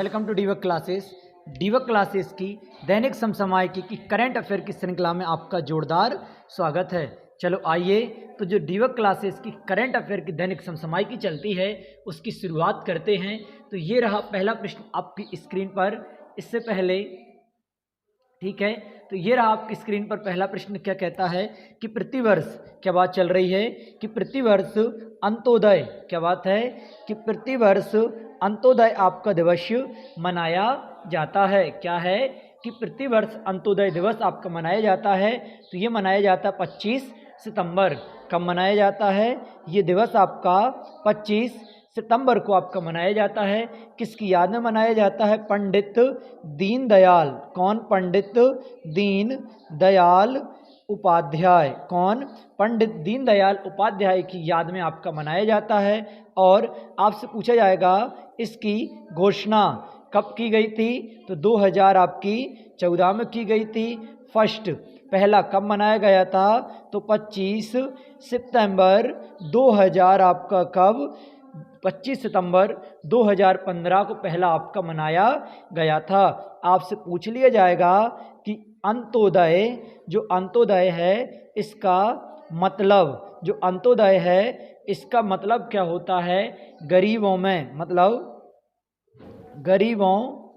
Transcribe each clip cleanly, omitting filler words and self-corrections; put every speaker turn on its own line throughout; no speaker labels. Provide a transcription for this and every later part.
Welcome to डीवक classes. डीवक classes की दैनिक समसामयिकी की करंट अफेयर की श्रृंखला में आपका जोरदार स्वागत है। चलो आइए, तो जो डीवक क्लासेस की करंट अफेयर की दैनिक समसामयिकी चलती है उसकी शुरुआत करते हैं। तो ये रहा पहला प्रश्न आपकी स्क्रीन पर। इससे पहले ठीक है, तो ये रहा आपकी स्क्रीन पर पहला प्रश्न। क्या कहता है कि प्रतिवर्ष, क्या बात चल रही है कि प्रतिवर्ष अंत्योदय, क्या बात है कि प्रतिवर्ष अंत्योदय आपका दिवस मनाया जाता है। क्या है कि प्रतिवर्ष अंत्योदय दिवस आपका मनाया जाता है। तो ये मनाया जाता है 25 सितंबर। कब मनाया जाता है ये दिवस आपका? 25 सितंबर को आपका मनाया जाता है। किसकी याद में मनाया जाता है? पंडित दीनदयाल। कौन? पंडित दीनदयाल उपाध्याय। कौन? पंडित दीनदयाल उपाध्याय की याद में आपका मनाया जाता है। और आपसे पूछा जाएगा इसकी घोषणा कब की गई थी? तो 2014 में की गई थी। फर्स्ट पहला कब मनाया गया था? तो 25 सितंबर 2000 आपका कब? 25 सितंबर 2015 को पहला आपका मनाया गया था। आपसे पूछ लिया जाएगा कि अंत्योदय, जो अंत्योदय है इसका मतलब, जो अंत्योदय है इसका मतलब क्या होता है? गरीबों में, मतलब गरीबों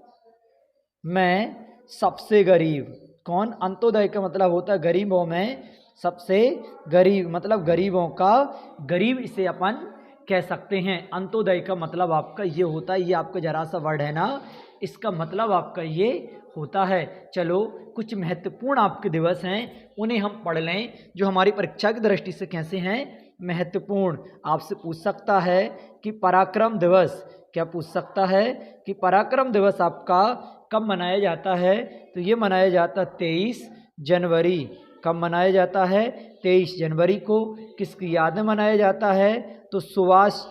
में सबसे गरीब। कौन? अंत्योदय का मतलब होता है गरीबों में सबसे गरीब, मतलब गरीबों का गरीब इसे अपन कह सकते हैं। अंत्योदय का मतलब आपका ये होता है, ये आपका जरा सा वर्ड है ना, इसका मतलब आपका ये होता है। चलो कुछ महत्वपूर्ण आपके दिवस हैं उन्हें हम पढ़ लें, जो हमारी परीक्षा की दृष्टि से कैसे हैं? महत्वपूर्ण। आपसे पूछ सकता है कि पराक्रम दिवस, क्या पूछ सकता है कि पराक्रम दिवस आपका कब मनाया जाता है? तो ये मनाया जाता है 23 जनवरी। कब मनाया जाता है? 23 जनवरी को। किसकी याद में मनाया जाता है? तो सुभाष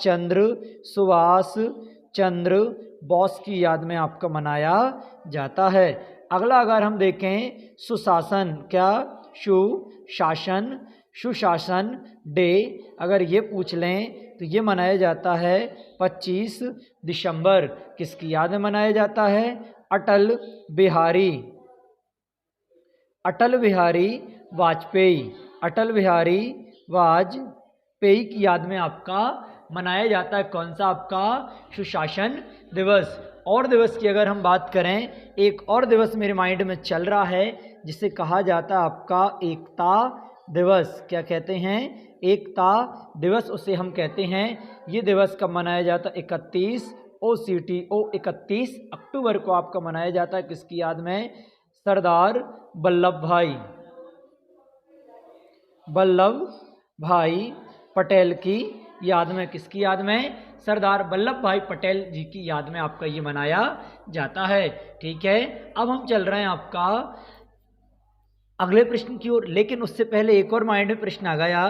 चंद्र बोस की याद में आपका मनाया जाता है। अगला अगर हम देखें सुशासन, क्या? सुशासन डे अगर ये पूछ लें तो ये मनाया जाता है 25 दिसंबर। किसकी याद में मनाया जाता है? अटल बिहारी वाजपेयी। अटल बिहारी वाजपेयी की याद में आपका मनाया जाता है। कौन सा आपका? सुशासन दिवस। और दिवस की अगर हम बात करें, एक और दिवस मेरे माइंड में चल रहा है जिसे कहा जाता है आपका एकता दिवस। क्या कहते हैं? एकता दिवस उसे हम कहते हैं। ये दिवस कब मनाया जाता है? 31 अक्टूबर को आपका मनाया जाता है। किसकी याद में? सरदार वल्लभ भाई पटेल की याद में। किसकी याद में? सरदार वल्लभ भाई पटेल जी की याद में आपका ये मनाया जाता है। ठीक है, अब हम चल रहे हैं आपका अगले प्रश्न की ओर, लेकिन उससे पहले एक और माइंड में प्रश्न आ गया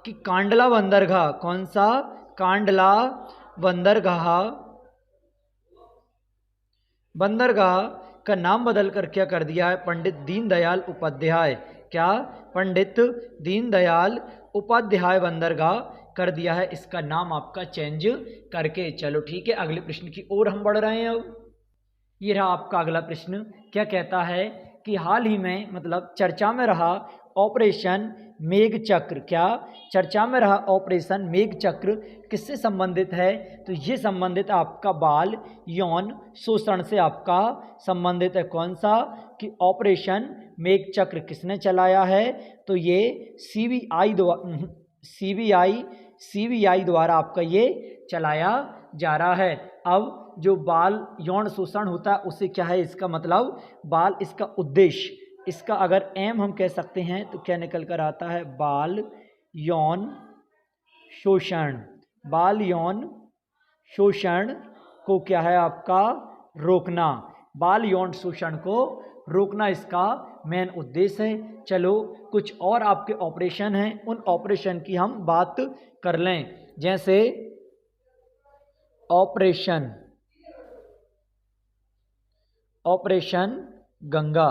कि कांडला बंदरगाह, कौन सा? कांडला बंदरगाह का नाम बदल कर क्या कर दिया है? पंडित दीनदयाल उपाध्याय। क्या? पंडित दीनदयाल उपाध्याय बंदरगाह कर दिया है, इसका नाम आपका चेंज करके। चलो ठीक है, अगले प्रश्न की ओर हम बढ़ रहे हैं। अब ये रहा आपका अगला प्रश्न। क्या कहता है कि हाल ही में, मतलब चर्चा में रहा ऑपरेशन मेघचक्र। क्या? चर्चा में रहा ऑपरेशन मेघचक्र किससे संबंधित है? तो ये संबंधित आपका बाल यौन शोषण से आपका संबंधित है। कौन सा? कि ऑपरेशन मेघचक्र किसने चलाया है? तो ये सीबीआई द्वारा आपका ये चलाया जा रहा है। अब जो बाल यौन शोषण होता है उसे क्या है इसका मतलब? बाल, इसका उद्देश्य, इसका अगर एम हम कह सकते हैं तो क्या निकल कर आता है? बाल यौन शोषण को क्या है आपका? रोकना। बाल यौन शोषण को रोकना इसका मेन उद्देश्य है। चलो कुछ और आपके ऑपरेशन हैं, उन ऑपरेशन की हम बात कर लें। जैसे ऑपरेशन गंगा।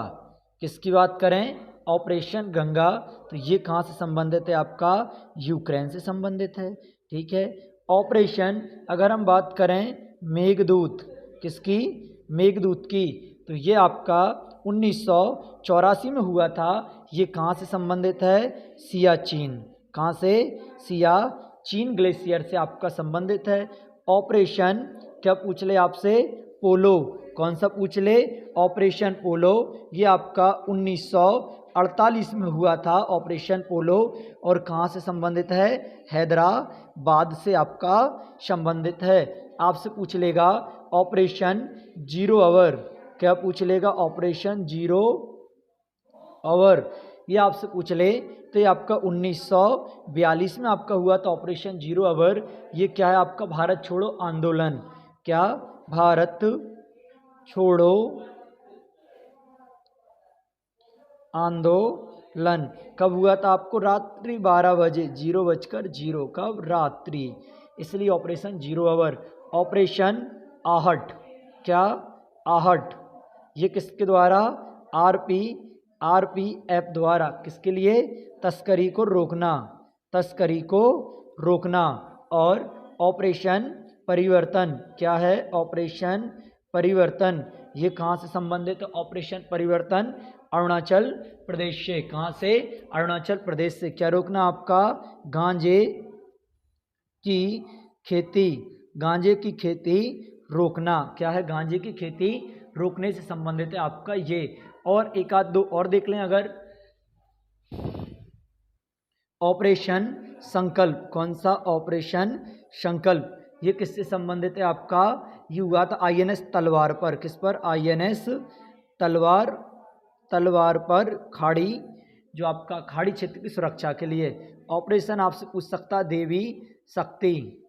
किसकी बात करें? ऑपरेशन गंगा। तो ये कहाँ से संबंधित है आपका? यूक्रेन से संबंधित है। ठीक है, ऑपरेशन अगर हम बात करें मेघदूत, किसकी? मेघदूत की, तो ये आपका 1984 में हुआ था। ये कहाँ से संबंधित है? सियाचिन। कहाँ से? सियाचिन ग्लेशियर से आपका संबंधित है। ऑपरेशन क्या पूछ ले आपसे? पोलो। कौन सा पूछ ले? ऑपरेशन पोलो। ये आपका 1948 में हुआ था ऑपरेशन पोलो। और कहाँ से संबंधित है? हैदराबाद से आपका संबंधित है। आपसे पूछ लेगा ऑपरेशन जीरो आवर। क्या पूछ लेगा? ऑपरेशन जीरो आवर, ये आपसे पूछ ले। तो ये आपका 1942 में आपका हुआ था ऑपरेशन जीरो आवर। ये क्या है आपका? भारत छोड़ो आंदोलन। क्या? भारत छोड़ो आंदोलन। कब हुआ था आपको? रात्रि 12 बजे, 0:0। कब? रात्रि, इसलिए ऑपरेशन जीरो आवर। ऑपरेशन आहट। क्या? आहट। ये किसके द्वारा? आरपीएफ द्वारा। किसके लिए? तस्करी को रोकना। तस्करी को रोकना। और ऑपरेशन परिवर्तन। क्या है? ऑपरेशन परिवर्तन। ये कहाँ से संबंधित है? ऑपरेशन परिवर्तन अरुणाचल प्रदेश से। कहाँ से? अरुणाचल प्रदेश से। क्या रोकना आपका? गांजे की खेती। गांजे की खेती रोकना। क्या है? गांजे की खेती रोकने से संबंधित है आपका ये। और एक आध दो और देख लें अगर। ऑपरेशन संकल्प। कौन सा? ऑपरेशन संकल्प। ये किससे संबंधित है आपका? ये हुआ था आईएनएस तलवार पर। किस पर? आईएनएस तलवार। तलवार पर खाड़ी, जो आपका खाड़ी क्षेत्र की सुरक्षा के लिए। ऑपरेशन आपसे पूछ सकता देवी शक्ति।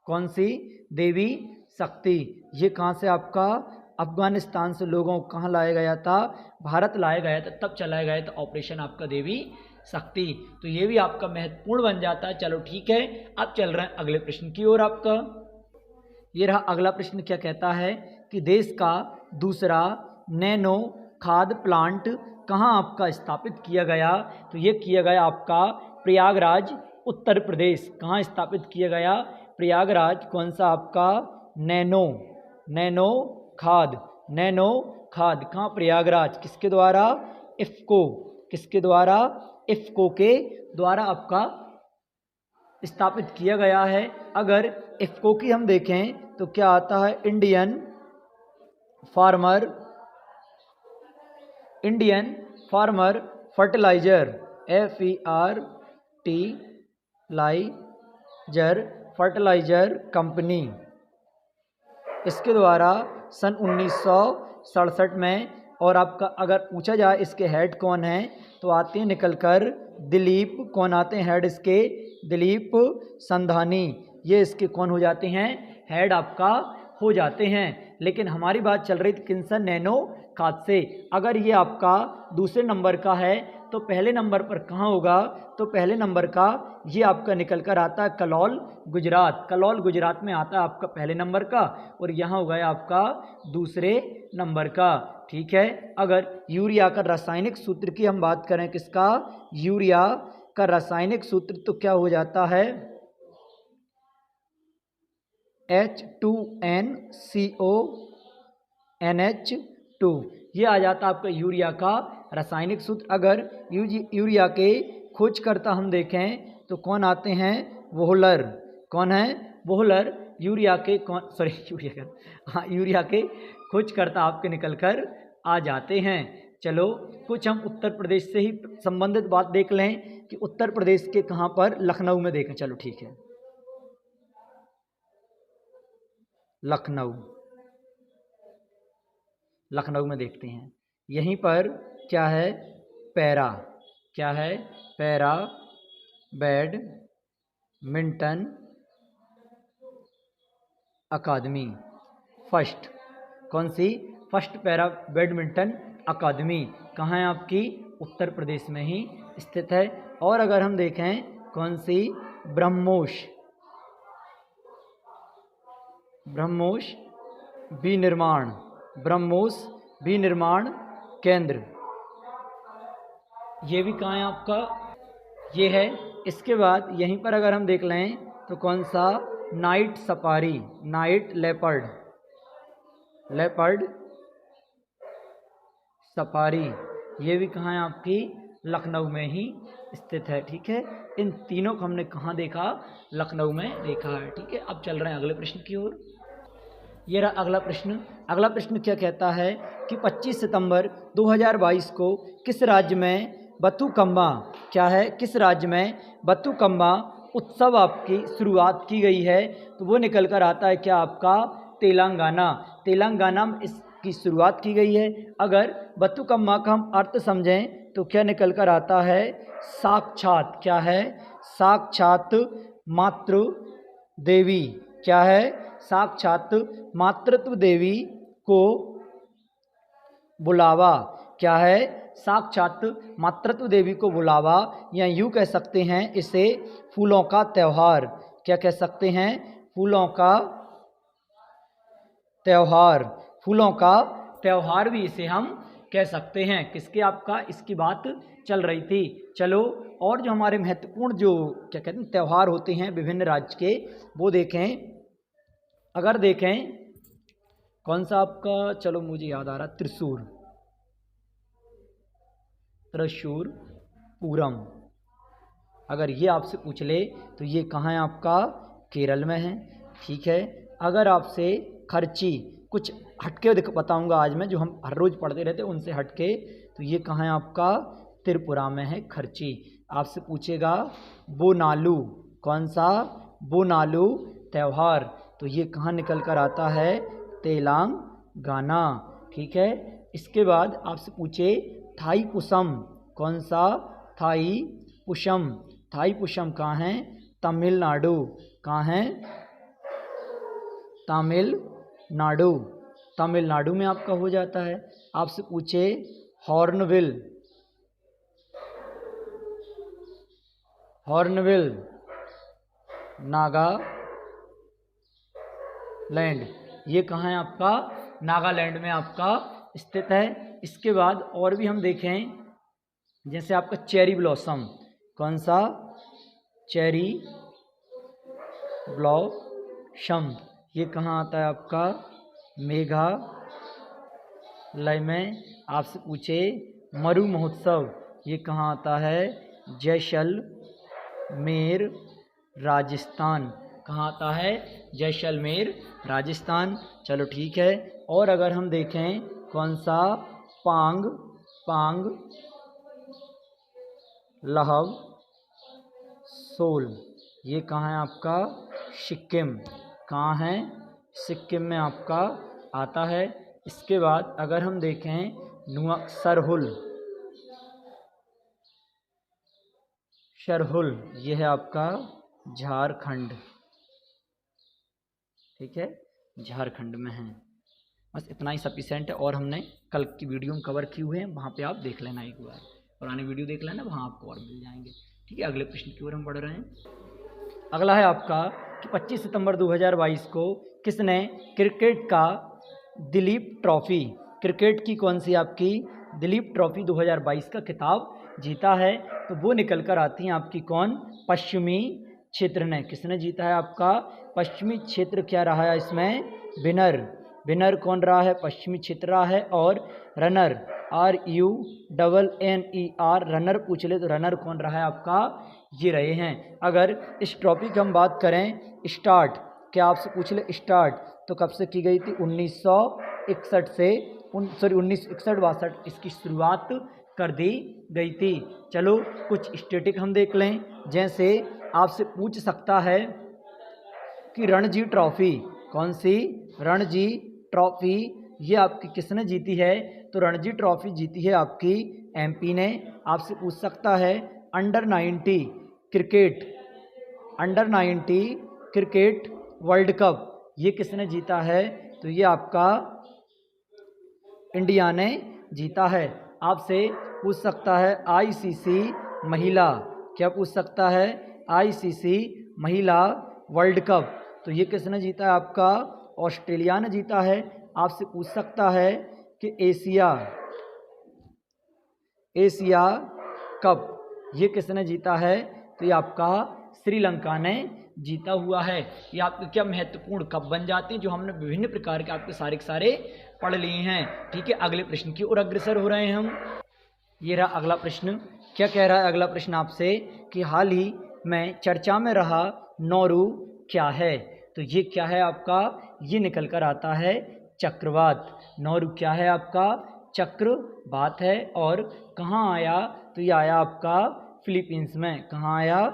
कौन सी? देवी शक्ति। ये कहाँ से आपका? अफगानिस्तान से लोगों को कहाँ लाया गया था? भारत लाया गया था, तब चलाया गया था ऑपरेशन आपका देवी शक्ति। तो ये भी आपका महत्वपूर्ण बन जाता है। चलो ठीक है, अब चल रहे हैं अगले प्रश्न की ओर आपका। ये रहा अगला प्रश्न। क्या कहता है कि देश का दूसरा नैनो खाद प्लांट कहाँ आपका स्थापित किया गया? तो ये किया गया आपका प्रयागराज, उत्तर प्रदेश। कहाँ स्थापित किया गया? प्रयागराज। कौन सा आपका? नैनो खाद। नैनो खाद कहाँ? प्रयागराज। किसके द्वारा? इफ्को। किसके द्वारा? इफ्को के द्वारा आपका स्थापित किया गया है। अगर इफ्को की हम देखें तो क्या आता है? Indian farmer fertiliser. Fertiliser company. इसके द्वारा सन 1967 में। और आपका अगर पूछा जाए इसके हेड कौन है, तो आते हैं निकल कर दिलीप। कौन आते हैं हेड इसके? दिलीप संधानी। ये इसके कौन हो जाते हैं? हेड आपका हो जाते हैं। लेकिन हमारी बात चल रही थी किनसे? नैनो खाद से। अगर ये आपका दूसरे नंबर का है तो पहले नंबर पर कहाँ होगा? तो पहले नंबर का ये आपका निकल कर आता है कलौल, गुजरात। कलौल गुजरात में आता है आपका पहले नंबर का। और यहाँ हो गया आपका दूसरे नंबर का। ठीक है। अगर यूरिया का रासायनिक सूत्र की हम बात करें, किसका? यूरिया का रासायनिक सूत्र तो क्या हो जाता है? H2NCONH2। ये आ जाता है आपका यूरिया का रासायनिक सूत्र। अगर यूरिया के खोजकर्ता हम देखें तो कौन आते हैं? वोहलर। कौन है? वोहलर। यूरिया के कौन? सॉरी, यूरिया के खोजकर्ता आपके निकल कर आ जाते हैं। चलो कुछ हम उत्तर प्रदेश से ही संबंधित बात देख लें कि उत्तर प्रदेश के कहाँ पर? लखनऊ में देखें। चलो ठीक है, लखनऊ में देखते हैं। यहीं पर क्या है? क्या है? पैरा बैडमिंटन अकादमी। फर्स्ट। कौन सी? फर्स्ट पैरा बैडमिंटन अकादमी कहाँ है आपकी? उत्तर प्रदेश में ही स्थित है। और अगर हम देखें कौन सी? ब्रह्मोस विनिर्माण केंद्र। ये भी कहाँ है आपका? ये है। इसके बाद यहीं पर अगर हम देख लें तो कौन सा? नाइट लेपर्ड लेपर्ड सफारी, ये भी कहाँ है आपकी लखनऊ में ही स्थित है। ठीक है, इन तीनों को हमने कहाँ देखा, लखनऊ में देखा है। ठीक है, अब चल रहे हैं अगले प्रश्न की ओर। ये रहा अगला प्रश्न। अगला प्रश्न क्या कहता है कि 25 सितंबर 2022 को किस राज्य में बथुकम्मा, क्या है, किस राज्य में बथुकम्मा उत्सव आपकी शुरुआत की गई है? तो वो निकल कर आता है क्या आपका तेलंगाना। तेलंगाना में इसकी शुरुआत की गई है। अगर बथुकम्मा का हम अर्थ समझें तो क्या निकल कर आता है, साक्षात, क्या है, साक्षात मातृ देवी, क्या है, साक्षात मातृत्व देवी को बुलावा, क्या है, साक्षात मातृत्व देवी को बुलावा, या यूँ कह सकते हैं इसे फूलों का त्यौहार। क्या कह सकते हैं, फूलों का त्यौहार, फूलों का त्यौहार भी इसे हम कह सकते हैं। किसके आपका इसकी बात चल रही थी। चलो, और जो हमारे महत्वपूर्ण जो क्या कहते हैं त्यौहार होते हैं विभिन्न राज्य के, वो देखें। अगर देखें कौन सा आपका, चलो मुझे याद आ रहा, त्रिशूर, त्रिशूर पूरम, अगर ये आपसे पूछ ले तो ये कहाँ है आपका, केरल में है। ठीक है, अगर आपसे खर्ची, कुछ हटके बताऊंगा आज मैं, जो हम हर रोज़ पढ़ते रहते हैं उनसे हटके, तो ये कहाँ है आपका, त्रिपुरा में है खर्ची। आपसे पूछेगा बोनालू, कौन सा, बोनालू त्यौहार, तो ये कहाँ निकल कर आता है, तेलंगाना। ठीक है, इसके बाद आपसे पूछे थाई पुसम, कौन सा, थाई पुषम, थाई पुषम कहाँ है, तमिलनाडु, कहाँ है, तमिलनाडु, तमिलनाडु में आपका हो जाता है। आपसे पूछे हॉर्नबिल, हॉर्नबिल नागालैंड, ये कहाँ है आपका, नागालैंड में आपका स्थित है। इसके बाद और भी हम देखें, जैसे आपका चेरी ब्लॉसम, कौन सा, चेरी ब्लॉसम, ये कहाँ आता है आपका, मेघालय में। आपसे पूछे मरु महोत्सव, ये कहाँ आता है, जैसलमेर राजस्थान, कहाँ आता है, जैसलमेर राजस्थान। चलो ठीक है, और अगर हम देखें कौन सा, पांग, पांग लहव सोल, ये कहाँ है आपका, सिक्किम, कहाँ है, सिक्किम में आपका आता है। इसके बाद अगर हम देखें सरहुल, सरहुल, ये है आपका झारखंड। ठीक है, झारखंड में है। बस इतना ही सफिशेंट है, और हमने कल की वीडियो में कवर किए हुए हैं, वहाँ पे आप देख लेना एक बार, पुरानी वीडियो देख लेना, वहाँ आपको और मिल जाएंगे। ठीक है, अगले प्रश्न की ओर हम बढ़ रहे हैं। अगला है आपका कि 25 सितंबर 2022 को किसने क्रिकेट का दिलीप ट्रॉफी, क्रिकेट की कौन सी आपकी दिलीप ट्रॉफी 2022 का खिताब जीता है? तो वो निकल कर आती हैं आपकी कौन, पश्चिमी क्षेत्र ने। किसने जीता है आपका, पश्चिमी क्षेत्र क्या रहा है इसमें, विनर, विनर कौन रहा है, पश्चिमी क्षेत्र रहा है। और रनर, RUNNER, रनर पूछ ले तो रनर कौन रहा है आपका, ये रहे हैं। अगर इस ट्रॉफी की हम बात करें, स्टार्ट, क्या आपसे पूछ ले स्टार्ट, तो कब से की गई थी, 1961 से, 1961-62 इसकी शुरुआत कर दी गई थी। चलो कुछ स्टेटिक हम देख लें, जैसे आपसे पूछ सकता है कि रणजी ट्रॉफी, कौन सी, रणजी ट्रॉफी, ये आपकी किसने जीती है? तो रणजी ट्रॉफी जीती है आपकी MP ने। आपसे पूछ सकता है अंडर-90 क्रिकेट, अंडर-90 क्रिकेट वर्ल्ड कप, ये किसने जीता है? तो ये आपका इंडिया ने जीता है। आपसे पूछ सकता है ICC महिला, क्या पूछ सकता है, ICC महिला वर्ल्ड कप, तो ये किसने जीता है आपका, ऑस्ट्रेलिया ने जीता है। आपसे पूछ सकता है कि एशिया कप, ये किसने जीता है? तो ये आपका श्रीलंका ने जीता हुआ है। ये आपके क्या महत्वपूर्ण कब बन जाते हैं, जो हमने विभिन्न प्रकार के आपके सारे के सारे पढ़ लिए हैं। ठीक है, अगले प्रश्न की ओर अग्रसर हो रहे हैं हम। ये रहा अगला प्रश्न। क्या कह रहा है अगला प्रश्न आपसे कि हाल ही में चर्चा में रहा नौरू क्या है। तो ये क्या है आपका, ये निकल कर आता है चक्रवात। नौरू क्या है आपका, चक्रवात है। और कहाँ आया, तो ये आया आपका फिलीपींस में। कहाँ आया,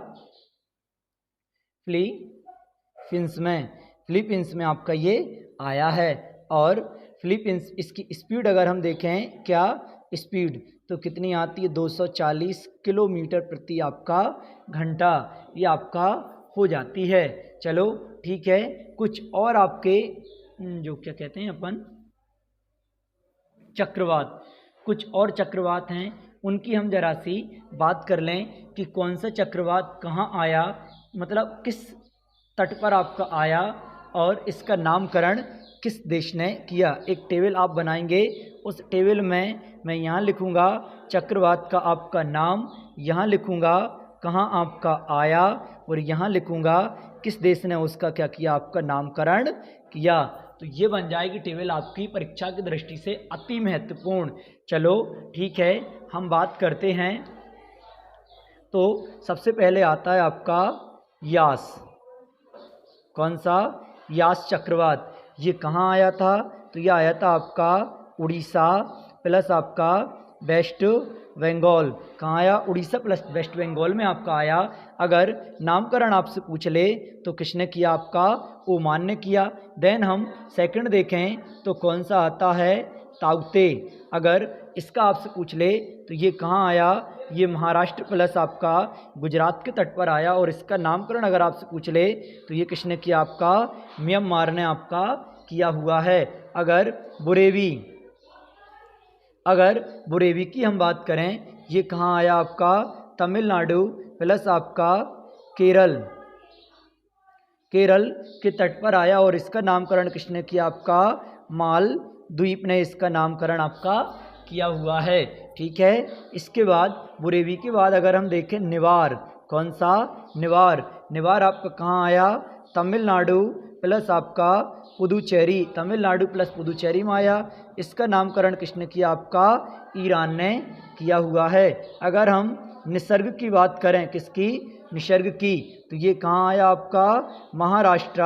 फिलीपींस में। फिलीपींस में आपका ये आया है। और फिलीपींस, इसकी स्पीड अगर हम देखें, क्या स्पीड, तो कितनी आती है, 240 किलोमीटर प्रति आपका घंटा, ये आपका हो जाती है। चलो ठीक है, कुछ और आपके जो क्या कहते हैं अपन चक्रवात, कुछ और चक्रवात हैं, उनकी हम जरा सी बात कर लें कि कौन सा चक्रवात कहाँ आया, मतलब किस तट पर आपका आया और इसका नामकरण किस देश ने किया। एक टेबल आप बनाएंगे, उस टेबल में मैं यहाँ लिखूँगा चक्रवात का आपका नाम, यहाँ लिखूँगा कहाँ आपका आया, और यहाँ लिखूँगा किस देश ने उसका क्या किया, आपका नामकरण किया। तो ये बन जाएगी टेबल आपकी परीक्षा की दृष्टि से अति महत्वपूर्ण। चलो ठीक है, हम बात करते हैं। तो सबसे पहले आता है आपका यास। कौन सा, यास चक्रवात। ये कहाँ आया था, तो ये आया था आपका उड़ीसा प्लस आपका वेस्ट बंगाल। कहाँ आया, उड़ीसा प्लस वेस्ट बंगाल में आपका आया। अगर नामकरण आपसे पूछ ले तो किसने किया, आपका ओमान ने किया। देन हम सेकंड देखें तो कौन सा आता है, ताउते। अगर इसका आपसे पूछ ले तो ये कहाँ आया, ये महाराष्ट्र प्लस आपका गुजरात के तट पर आया। और इसका नामकरण अगर आपसे पूछ ले तो ये किसने किया, आपका म्यांमार ने आपका किया हुआ है। अगर बुरेवी की हम बात करें, ये कहाँ आया आपका, तमिलनाडु प्लस आपका केरल के तट पर आया। और इसका नामकरण किसने किया, आपका मालद्वीप ने इसका नामकरण आपका किया हुआ है। ठीक है, इसके बाद बुरेवी के बाद अगर हम देखें निवार। कौन सा, निवार आपका कहाँ आया, तमिलनाडु प्लस आपका पुदुचेरी, तमिलनाडु प्लस पुदुचेरी में आया। इसका नामकरण किसने किया, आपका ईरान ने किया हुआ है। अगर हम निसर्ग की बात करें, किसकी, निसर्ग की, तो ये कहाँ आया आपका महाराष्ट्र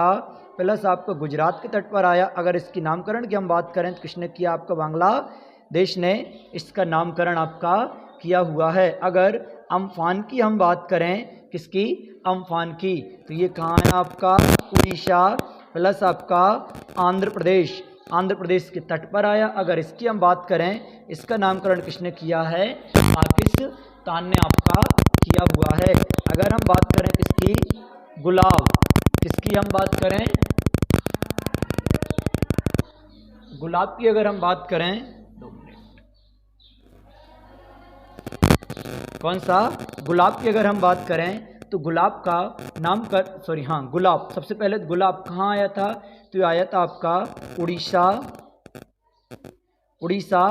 प्लस आपका गुजरात के तट पर आया। अगर इसकी नामकरण की हम बात करें तो किसने किया, आपका बांग्लादेश ने इसका नामकरण आपका किया हुआ है। अगर अम्फान की हम बात करें, किसकी, अम्फान की, तो ये कहाँ है आपका उड़ीसा प्लस आपका आंध्र प्रदेश के तट पर आया। अगर इसकी हम बात करें, इसका नामकरण किसने किया है, पाकिस्तान ने आपका किया हुआ है। अगर हम बात करें इसकी गुलाब, किसकी हम बात करें, गुलाब की अगर हम बात करें, 2 मिनट, कौन सा, गुलाब की अगर हम बात करें तो गुलाब का नाम गुलाब, सबसे पहले गुलाब कहाँ आया था, तो आया था आपका उड़ीसा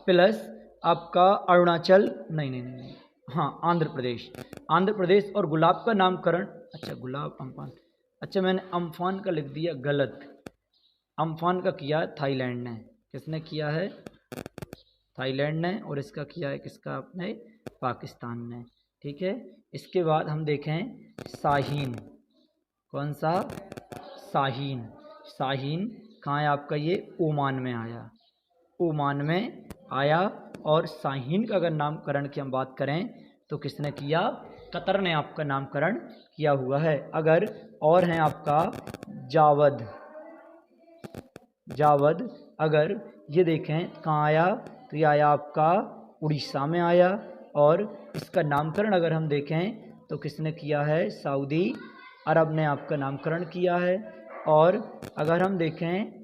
प्लस आपका अरुणाचल, नहीं, हाँ आंध्र प्रदेश। और गुलाब का नामकरण, अच्छा गुलाब अम्फान, अच्छा मैंने अम्फान का लिख दिया गलत, अम्फान का किया थाईलैंड ने। किसने किया है, थाईलैंड ने। और इसका किया है किसका, आपने पाकिस्तान ने। ठीक है, इसके बाद हम देखें शाहीन। कौन सा, शाहीन कहाँ है आपका, ये ओमान में आया। और शाहीन का अगर नामकरण की हम बात करें तो किसने किया, कतर ने आपका नामकरण किया हुआ है। अगर और हैं आपका जावद, अगर ये देखें कहाँ आया, तो ये आया आपका उड़ीसा में आया। और इसका नामकरण अगर हम देखें तो किसने किया है, सऊदी अरब ने आपका नामकरण किया है। और अगर हम देखें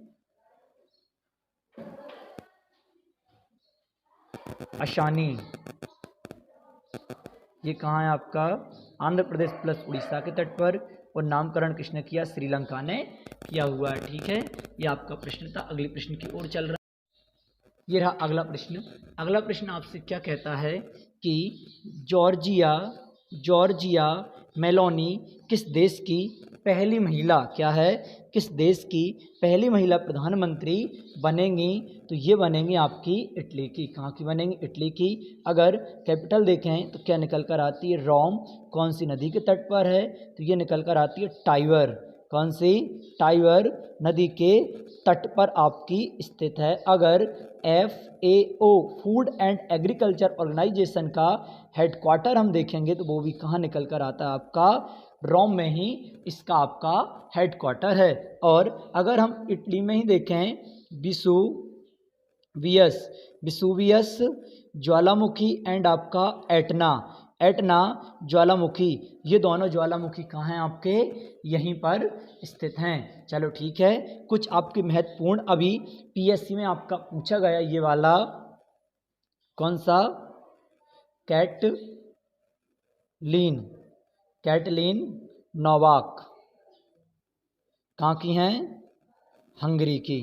अशानी, ये कहाँ है आपका, आंध्र प्रदेश प्लस उड़ीसा के तट पर। और नामकरण किसने किया, श्रीलंका ने किया हुआ है। ठीक है, ये आपका प्रश्न था। अगले प्रश्न की ओर चल रहा है। ये रहा अगला प्रश्न आपसे क्या कहता है कि जॉर्जिया मेलोनी किस देश की पहली महिला क्या है, किस देश की पहली महिला प्रधानमंत्री बनेंगी, तो ये बनेंगी आपकी इटली की। कहाँ की बनेंगी, इटली की। अगर कैपिटल देखें तो क्या निकल कर आती है, रोम। कौन सी नदी के तट पर है, तो ये निकल कर आती है टाइबर। कौन सी, टाइबर नदी के तट पर आपकी स्थित है। अगर FAO food and agriculture organisation का हेडक्वार्टर हम देखेंगे तो वो भी कहाँ निकल कर आता है, आपका रोम में ही इसका आपका हेडक्वार्टर है। और अगर हम इटली में ही देखें, विसुवियस ज्वालामुखी एंड आपका एटना ज्वालामुखी, ये दोनों ज्वालामुखी कहाँ हैं आपके, यहीं पर स्थित हैं। चलो ठीक है, कुछ आपके महत्वपूर्ण अभी PSC में आपका पूछा गया ये वाला, कौन सा, कैटलीन नोवाक, कहाँ की हैं, हंगरी की।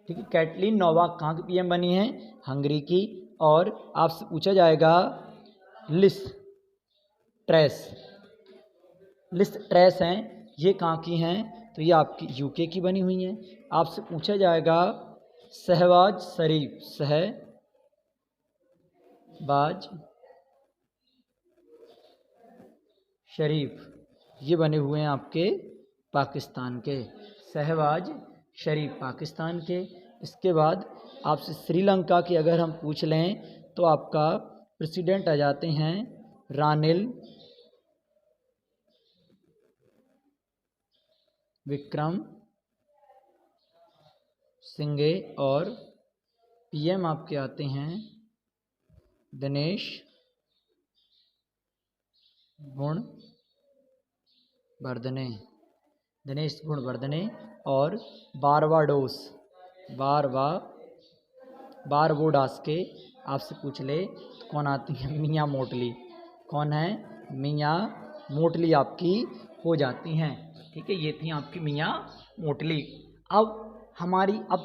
ठीक है, कैटलीन नोवाक कहाँ की PM बनी है, हंगरी की। और आपसे पूछा जाएगा लिस ट्रेस हैं, ये कहाँ की हैं, तो ये आपकी UK की बनी हुई हैं। आपसे पूछा जाएगा शहबाज शरीफ, ये बने हुए हैं आपके पाकिस्तान के, शहबाज शरीफ पाकिस्तान के। इसके बाद आपसे श्रीलंका की अगर हम पूछ लें तो आपका प्रेसिडेंट आ जाते हैं रानिल विक्रमसिंघे, और PM आपके आते हैं दिनेश गुणवर्धने। और बारबाडोस के आपसे पूछ ले तो कौन आती है, मियाँ मोटली। कौन है, मियाँ मोटली आपकी हो जाती हैं। ठीक है, ये थी आपकी मियाँ मोटली। अब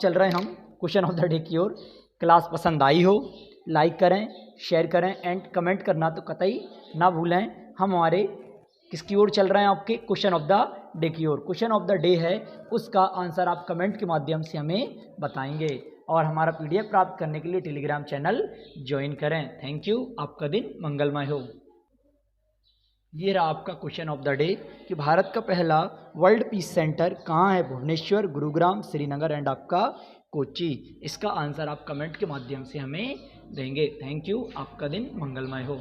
चल रहे हैं हम क्वेश्चन ऑफ द डे की ओर। क्लास पसंद आई हो, लाइक करें, शेयर करें एंड कमेंट करना तो कतई ना भूलें। हम हमारे किसकी ओर चल रहे हैं, आपके क्वेश्चन ऑफ द डे की ओर। क्वेश्चन ऑफ द डे है, उसका आंसर आप कमेंट के माध्यम से हमें बताएंगे। और हमारा PDF प्राप्त करने के लिए टेलीग्राम चैनल ज्वाइन करें। थैंक यू, आपका दिन मंगलमय हो। ये रहा आपका क्वेश्चन ऑफ द डे कि भारत का पहला वर्ल्ड पीस सेंटर कहाँ है, भुवनेश्वर, गुरुग्राम, श्रीनगर एंड आपका कोच्चि। इसका आंसर आप कमेंट के माध्यम से हमें देंगे। थैंक यू, आपका दिन मंगलमय हो।